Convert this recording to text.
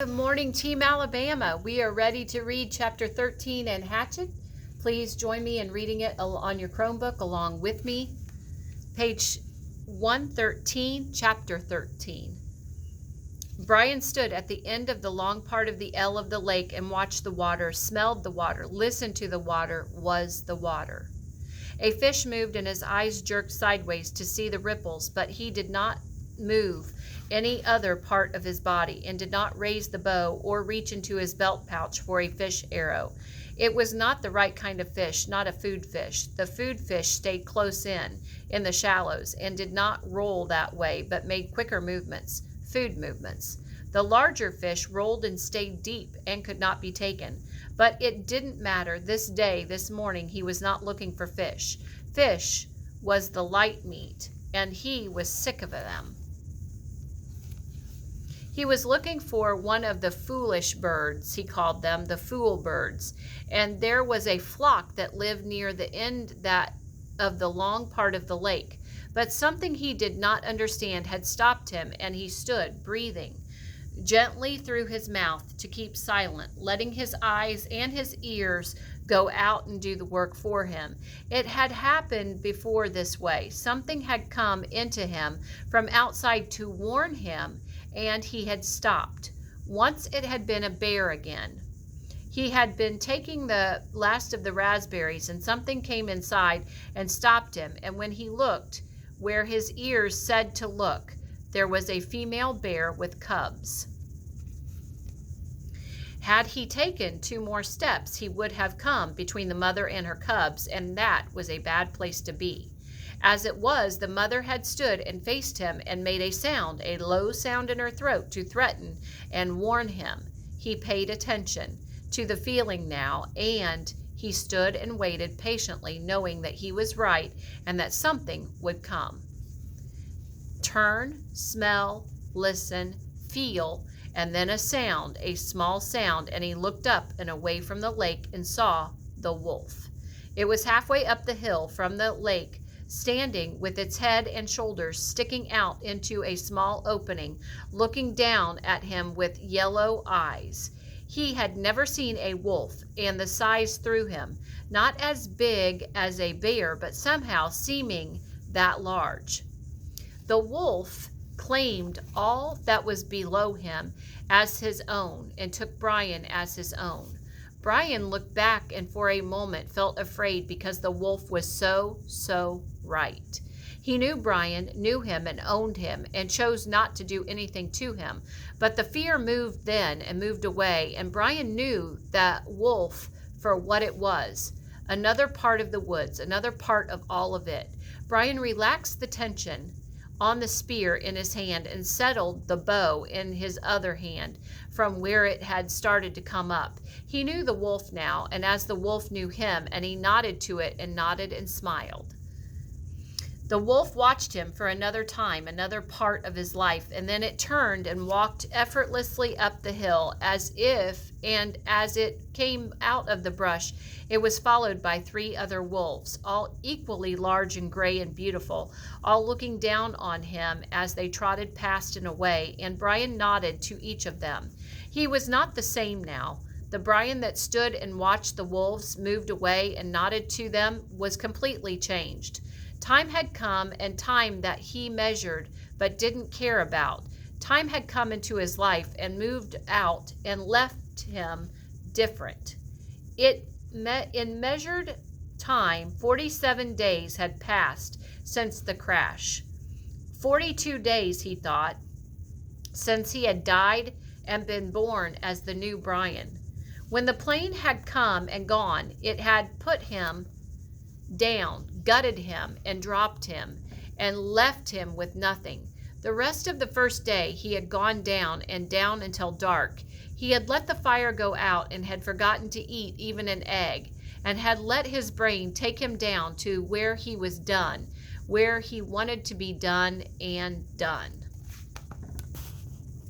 Good morning, Team Alabama. We are ready to read chapter 13 in Hatchet. Please join me in reading it on your Chromebook along with me. Page 113, chapter 13. Brian stood at the end of the long part of the L of the lake and watched the water, smelled the water, listened to the water, was the water. A fish moved and his eyes jerked sideways to see the ripples, but he did not move any other part of his body and did not raise the bow or reach into his belt pouch for a fish arrow. It was not the right kind of fish, not a food fish. The food fish stayed close in the shallows, and did not roll that way, but made quicker movements, food movements. The larger fish rolled and stayed deep and could not be taken. But it didn't matter. This morning, he was not looking for fish. Fish was the light meat, and he was sick of them. He was looking for one of the foolish birds, he called them, the fool birds. And there was a flock that lived near the end of the long part of the lake. But something he did not understand had stopped him, and he stood, breathing gently through his mouth to keep silent, letting his eyes and his ears go out and do the work for him. It had happened before this way. Something had come into him from outside to warn him, and he had stopped. Once it had been a bear again. He had been taking the last of the raspberries, and something came inside and stopped him, and when he looked where his ears said to look, there was a female bear with cubs. Had he taken 2 more steps, he would have come between the mother and her cubs, and that was a bad place to be. As it was, the mother had stood and faced him and made a low sound in her throat to threaten and warn him. He paid attention to the feeling now, and he stood and waited patiently, knowing that he was right and that something would come. Turn, smell, listen, feel, and then a sound, a small sound, and he looked up and away from the lake and saw the wolf. It was halfway up the hill from the lake, standing with its head and shoulders sticking out into a small opening, looking down at him with yellow eyes. He had never seen a wolf, and the size threw him, not as big as a bear, but somehow seeming that large. The wolf claimed all that was below him as his own and took Brian as his own. Brian looked back and for a moment felt afraid because the wolf was so right. He knew Brian, knew him and owned him, and chose not to do anything to him. But the fear moved then and moved away, and Brian knew that wolf for what it was. Another part of the woods, another part of all of it. Brian relaxed the tension on the spear in his hand and settled the bow in his other hand from where it had started to come up. He knew the wolf now, and as the wolf knew him, and he nodded to it and nodded and smiled. The wolf watched him for another time, another part of his life, and then it turned and walked effortlessly up the hill as it came out of the brush, it was followed by 3 other wolves, all equally large and gray and beautiful, all looking down on him as they trotted past and away, and Brian nodded to each of them. He was not the same now. The Brian that stood and watched the wolves moved away and nodded to them was completely changed. Time had come, and time that he measured but didn't care about. Time had come into his life and moved out and left him different. In measured time, 47 days had passed since the crash. 42 days, he thought, since he had died and been born as the new Brian. When the plane had come and gone, it had put him down, gutted him, and dropped him, and left him with nothing. The rest of the first day he had gone down and down until dark. He had let the fire go out and had forgotten to eat even an egg, and had let his brain take him down to where he was done, where he wanted to be done and done.